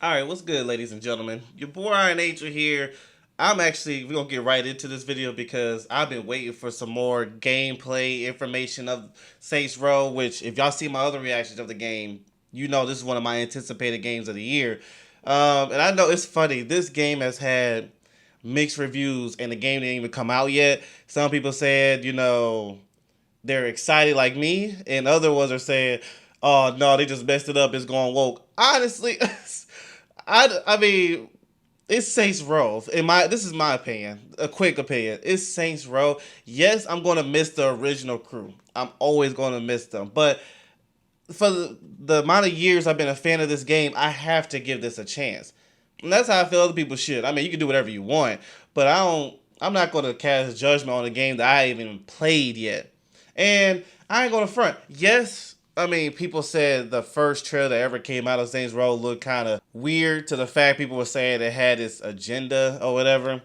Alright, what's good, ladies and gentlemen? Your boy IronAngel here. We're gonna get right into this video because I've been waiting for some more gameplay information of Saints Row, which, if y'all see my other reactions of the game, you know this is one of my anticipated games of the year. And I know it's funny, this game has had mixed reviews and the game didn't even come out yet. Some people said, they're excited like me, and other ones are saying, oh no, they just messed it up, it's going woke. Honestly, I mean, it's Saints Row. This is my opinion, a quick opinion. It's Saints Row. Yes, I'm gonna miss the original crew. I'm always gonna miss them. But for the amount of years I've been a fan of this game, I have to give this a chance. And that's how I feel other people should. I mean, you can do whatever you want, but I'm not gonna cast judgment on a game that I haven't even played yet. And I ain't gonna front. Yes, I mean, people said the first trailer that ever came out of Saints Row looked kind of weird, to the fact people were saying it had its agenda or whatever.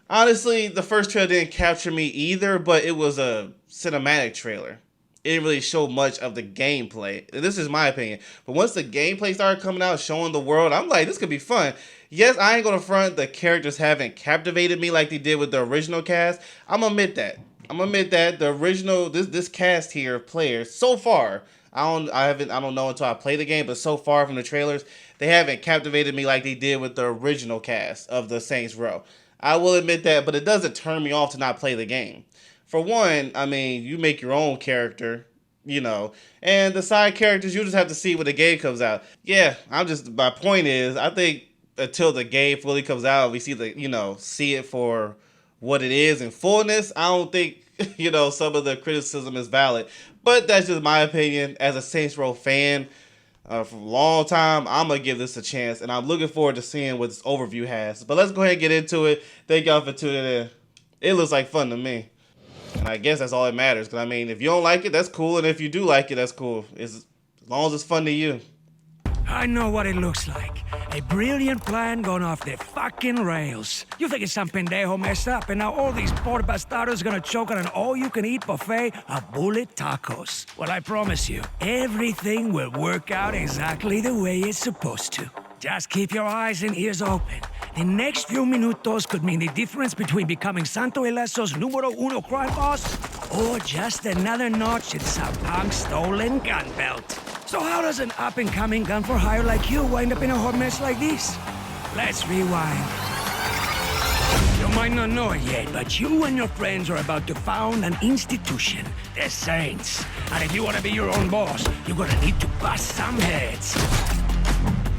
Honestly, the first trailer didn't capture me either, but it was a cinematic trailer. It didn't really show much of the gameplay. This is my opinion. But once the gameplay started coming out, showing the world, I'm like, this could be fun. Yes, I ain't gonna front, the characters haven't captivated me like they did with the original cast. I'm gonna admit that. The original, this cast here of players, so far, I don't know until I play the game, but so far from the trailers, they haven't captivated me like they did with the original cast of the Saints Row. I will admit that, but it doesn't turn me off to not play the game. For one, I mean, you make your own character, and the side characters, you just have to see when the game comes out. Yeah, my point is, I think until the game fully comes out, we see it for what it is in fullness, I don't think, some of the criticism is valid. But that's just my opinion as a Saints Row fan for a long time. I'm going to give this a chance, and I'm looking forward to seeing what this overview has. But let's go ahead and get into it. Thank y'all for tuning in. It looks like fun to me. And I guess that's all that matters. Because, I mean, if you don't like it, that's cool. And if you do like it, that's cool. As long as it's fun to you. I know what it looks like. A brilliant plan gone off the fucking rails. You think it's some pendejo messed up, and now all these poor bastardos gonna choke on an all-you-can-eat buffet of bullet tacos. Well, I promise you, everything will work out exactly the way it's supposed to. Just keep your eyes and ears open. The next few minutos could mean the difference between becoming Santo Ileso's numero uno crime boss or just another notch in some punk's stolen gun belt. So how does an up-and-coming gun-for-hire like you wind up in a hot mess like this? Let's rewind. You might not know it yet, but you and your friends are about to found an institution, the Saints. And if you want to be your own boss, you're gonna need to bust some heads.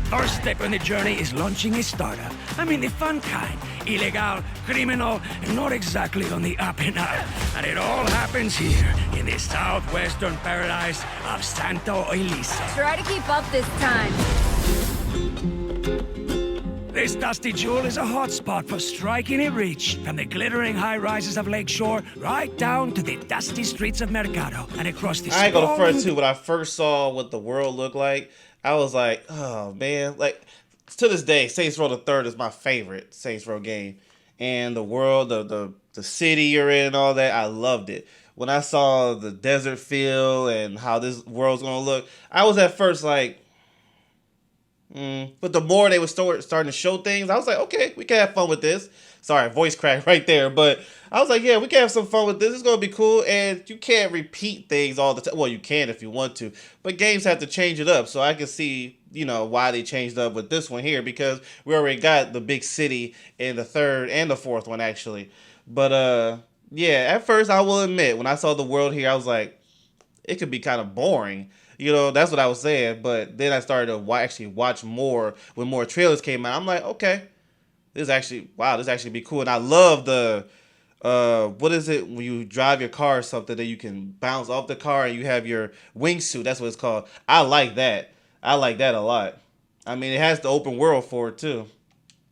First step in the journey is launching a startup. I mean the fun kind. Illegal, criminal, and not exactly on the up and up. And it all happens here, in the southwestern paradise of Santo Ileso. Try to keep up this time. This dusty jewel is a hotspot for striking it rich, from the glittering high-rises of Lakeshore right down to the dusty streets of Mercado and across the I ain't gonna front too. When I first saw what the world looked like, I was like, oh man, like to this day, Saints Row the Third is my favorite Saints Row game, and the world, the city you're in, and all that, I loved it. When I saw the desert feel and how this world's gonna look, I was at first like, but the more they were starting to show things, I was like, okay, we can have fun with this. Sorry, voice crack right there. But I was like, yeah, we can have some fun with this. It's going to be cool. And you can't repeat things all the time. Well, you can if you want to. But games have to change it up. So I can see, why they changed up with this one here. Because we already got the big city in the third and the fourth one, actually. But, yeah, at first, I will admit, when I saw the world here, I was like, it could be kind of boring. That's what I was saying. But then I started to actually watch more when more trailers came out. I'm like, okay. This actually be cool. And I love the, what is it when you drive your car or something that you can bounce off the car and you have your wingsuit. That's what it's called. I like that. I like that a lot. I mean, it has the open world for it too.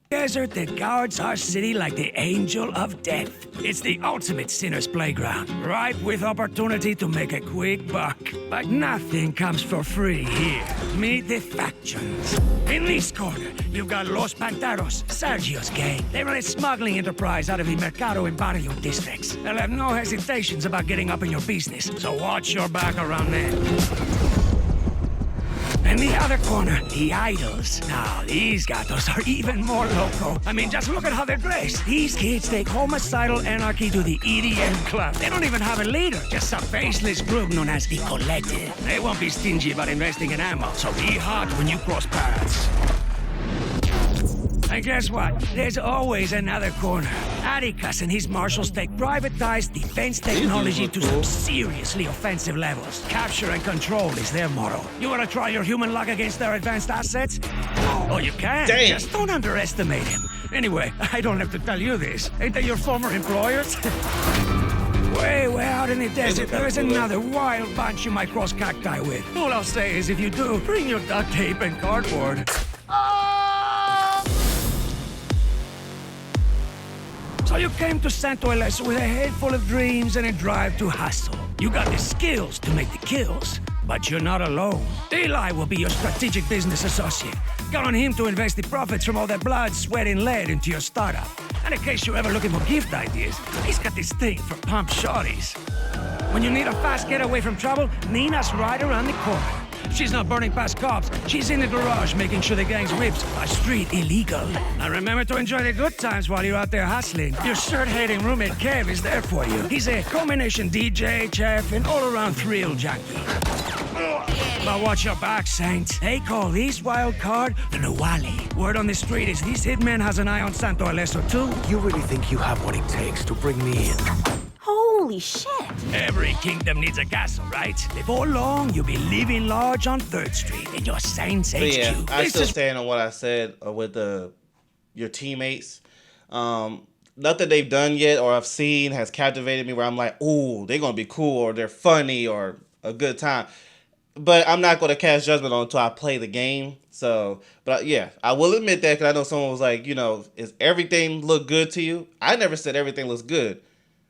Desert that guards our city like the angel of death. It's the ultimate sinner's playground, ripe with opportunity to make a quick buck. But nothing comes for free here. Meet the factions. In this corner, you've got Los Panteros, Sergio's gang. They run a smuggling enterprise out of the Mercado and Barrio districts. They'll have no hesitations about getting up in your business, so watch your back around there. In the other corner, the idols. Now, these gatos are even more loco. I mean, just look at how they're dressed. These kids take homicidal anarchy to the EDM club. They don't even have a leader, just a faceless group known as the Collective. They won't be stingy about investing in ammo, so be hot when you cross paths. And guess what? There's always another corner. Atticus and his marshals take privatized defense technology to some seriously offensive levels. Capture and control is their motto. You wanna try your human luck against their advanced assets? Oh, you can. Dang. Just don't underestimate him. Anyway, I don't have to tell you this. Ain't they your former employers? Way out in the desert, there is another wild bunch you might cross cacti with. All I'll say is if you do, bring your duct tape and cardboard. So you came to Santo Ileso with a head full of dreams and a drive to hustle. You got the skills to make the kills, but you're not alone. Eli will be your strategic business associate. Count on him to invest the profits from all that blood, sweat, and lead into your startup. And in case you're ever looking for gift ideas, he's got this thing for pump shorties. When you need a fast getaway from trouble, Nina's right around the corner. She's not burning past cops. She's in the garage making sure the gang's whips are street illegal. Now remember to enjoy the good times while you're out there hustling. Your shirt-hating roommate Kev is there for you. He's a combination DJ, chef, and all-around thrill junkie. But watch your back, Saints. They call this wild card the Nawali. Word on the street is this hitman has an eye on Santo Ileso too. You really think you have what it takes to bring me in? Holy shit! Every kingdom needs a castle, right? Before long, you'll be living large on 3rd Street in your Saints HQ. But yeah, I This still is stand on what I said with your teammates. Nothing they've done yet or I've seen has captivated me where I'm like, ooh, they're going to be cool or they're funny or a good time. But I'm not going to cast judgment on until I play the game. So, but yeah, I will admit that because I know someone was like, you know, is everything look good to you? I never said everything looks good.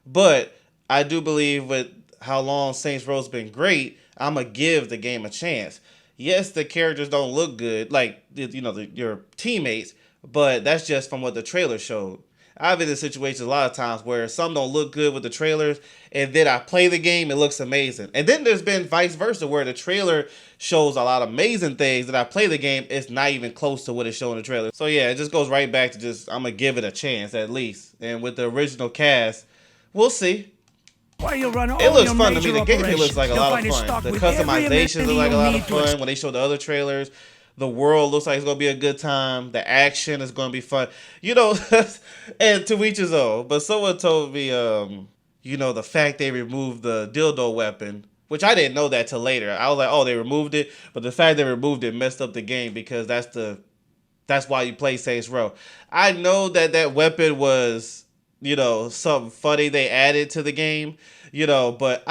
But I do believe with how long Saints Row's been great, I'm going to give the game a chance. Yes, the characters don't look good, like, you know, your teammates, but that's just from what the trailer showed. I've been in situations a lot of times where some don't look good with the trailers, and then I play the game, it looks amazing. And then there's been vice versa, where the trailer shows a lot of amazing things, that I play the game, it's not even close to what it's showing in the trailer. So yeah, it just goes right back to just, I'm going to give it a chance at least. And with the original cast, we'll see. Well, you'll run all It looks your fun to me. major The gameplay looks operations. like a You'll lot find of it fun. stocked The with every customizations look like a lot amenity of you need fun. When they show the other trailers, the world looks like it's going to be a good time. The action is going to be fun. You know, and to each his own. But someone told me, you know, the fact they removed the dildo weapon, which I didn't know that till later. I was like, oh, they removed it. But the fact they removed it messed up the game because that's why you play Saints Row. I know that weapon was, you know, something funny they added to the game, you know, but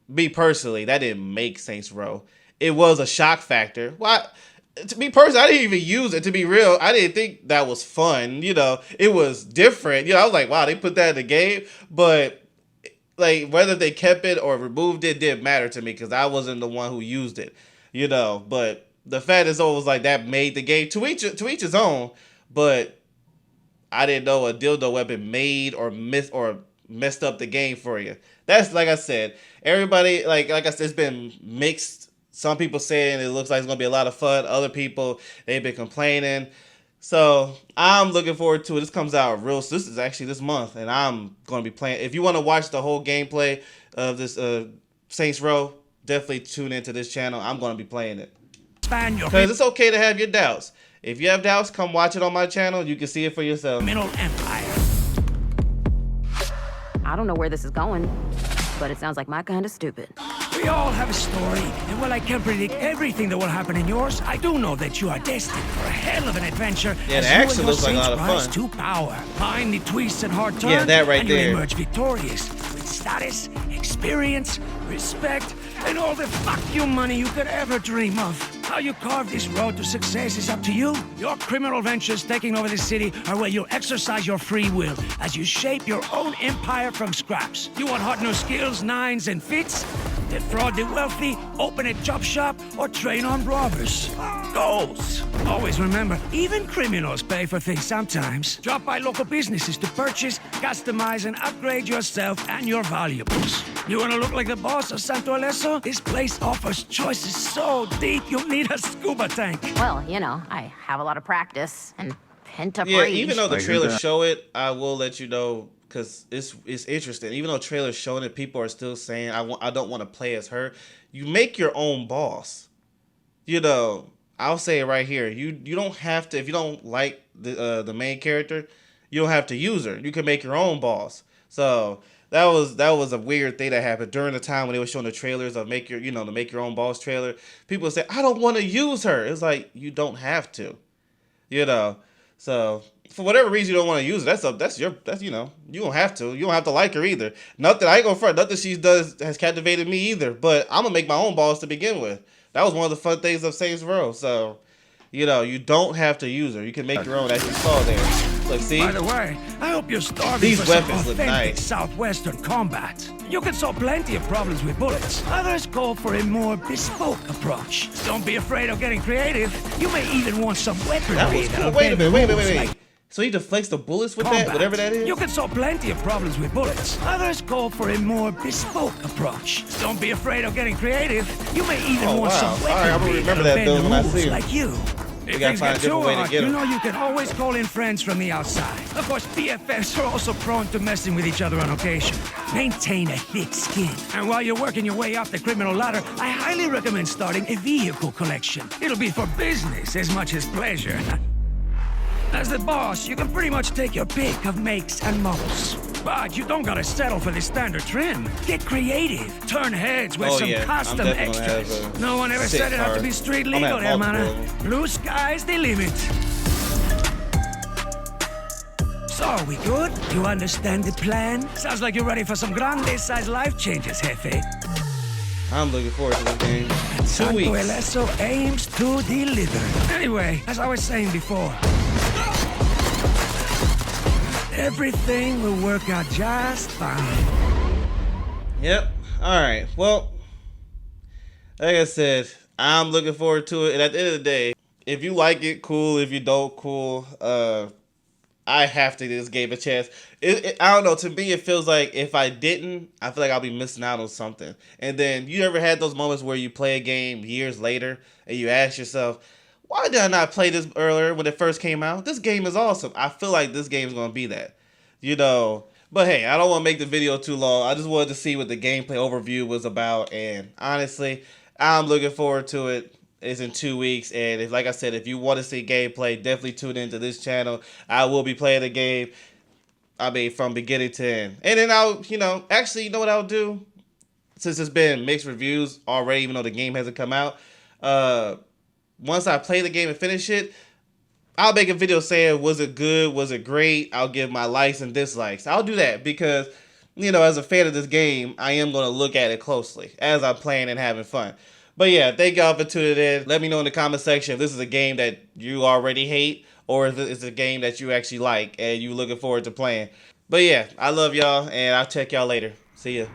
me personally, that didn't make Saints Row. It was a shock factor. Why? To me personally, I didn't even use it. To be real, I didn't think that was fun. You know, it was different. You know, I was like, wow, they put that in the game. But like whether they kept it or removed it didn't matter to me because I wasn't the one who used it. You know, but the fact is always like that made the game to each his own. But I didn't know a dildo weapon made or messed up the game for you. That's like I said. Everybody like I said, it's been mixed. Some people saying it looks like it's gonna be a lot of fun. Other people they've been complaining. So I'm looking forward to it. This comes out real. So this is actually this month, and I'm gonna be playing. If you want to watch the whole gameplay of this Saints Row, definitely tune into this channel. I'm gonna be playing it because it's okay to have your doubts. If you have doubts, come watch it on my channel. You can see it for yourself. Middle Empire. I don't know where this is going, but it sounds like my kind of stupid. We all have a story, and while I can't predict everything that will happen in yours, I do know that you are destined for a hell of an adventure. Yeah, as it you and actually your looks like a lot of saints fun. rise to power. Find the twists and hard turns, Yeah, that right and you there. emerge victorious with status, experience, respect, and all the fuck you money you could ever dream of. How you carve this road to success is up to you. Your criminal ventures taking over the city are where you exercise your free will as you shape your own empire from scraps. You want hot new skills, nines, and fits? Defraud the wealthy, open a chop shop, or train on robbers. Goals. Always remember, even criminals pay for things sometimes. Drop by local businesses to purchase, customize, and upgrade yourself and your valuables. You want to look like the boss of Santo Aleso? This place offers choices so deep you'll need a scuba tank. Well, you know, I have a lot of practice and pent-up Yeah, rage. even though the I hear trailers that. show it, I will let you know because it's interesting. Even though trailers showing it, people are still saying I don't want to play as her. You make your own boss. You know, I'll say it right here. You don't have to if you don't like the main character, you don't have to use her. You can make your own boss. So that was a weird thing that happened during the time when they were showing the trailers of the make your own boss trailer. People say I don't want to use her. It's like you don't have to. You know, so for whatever reason you don't want to use it, that's you don't have to. You don't have to like her either. Nothing I ain't gonna front. Nothing she does has captivated me either. But I'm gonna make my own boss to begin with. That was one of the fun things of Saints Row. So, you know, you don't have to use her. You can make your own, as you saw there. Look, see? By the way, I hope you're starving These for some weapons look authentic nice. southwestern combat. You can solve plenty of problems with bullets. Others call for a more bespoke approach. Don't be afraid of getting creative. You may even want some weaponry That was that'll cool. Wait a bend minute. rules Wait. like So he deflects the bullets with combat. that, whatever that is? You can solve plenty of problems with bullets. Others call for a more bespoke approach. Don't be afraid of getting creative. You may even Oh, want wow. some All right, I'm gonna weaponry remember that'll that bend build the when I rules see it. like you. If gotta things find a get too different way to hard, get you 'em. know you can always call in friends from the outside. Of course, BFFs are also prone to messing with each other on occasion. Maintain a thick skin. And while you're working your way up the criminal ladder, I highly recommend starting a vehicle collection. It'll be for business as much as pleasure. As the boss, you can pretty much take your pick of makes and models. But you don't gotta settle for the standard trim. Get creative. Turn heads with Oh, some yeah. I'm custom definitely gonna have extras. a No one ever sick said it had to car. be street I'm legal, gonna have hermana. multiple. Blue sky's the limit. So, we good? You understand the plan? Sounds like you're ready for some grande-sized life changes, Jefe. I'm looking forward to this game. 2 Santo weeks. Eleso aims to deliver. Anyway, as I was saying before, everything will work out just fine. Yep. All right. Well, like I said, I'm looking forward to it. And at the end of the day, if you like it, cool. If you don't, cool. I have to give this game a chance. I don't know. To me, it feels like if I didn't, I feel like I'll be missing out on something. And then you ever had those moments where you play a game years later and you ask yourself, why did I not play this earlier when it first came out? This game is awesome. I feel like this game is going to be that. You know, but hey, I don't want to make the video too long. I just wanted to see what the gameplay overview was about. And honestly, I'm looking forward to it. It's in 2 weeks, and like I said, if you want to see gameplay, definitely tune into this channel. I will be playing the game, from beginning to end. And then actually, you know what I'll do? Since it's been mixed reviews already, even though the game hasn't come out, once I play the game and finish it, I'll make a video saying, was it good? Was it great? I'll give my likes and dislikes. I'll do that because, as a fan of this game, I am going to look at it closely as I'm playing and having fun. But yeah, thank y'all for tuning in. Let me know in the comment section if this is a game that you already hate or if it's a game that you actually like and you looking forward to playing. But yeah, I love y'all and I'll check y'all later. See ya.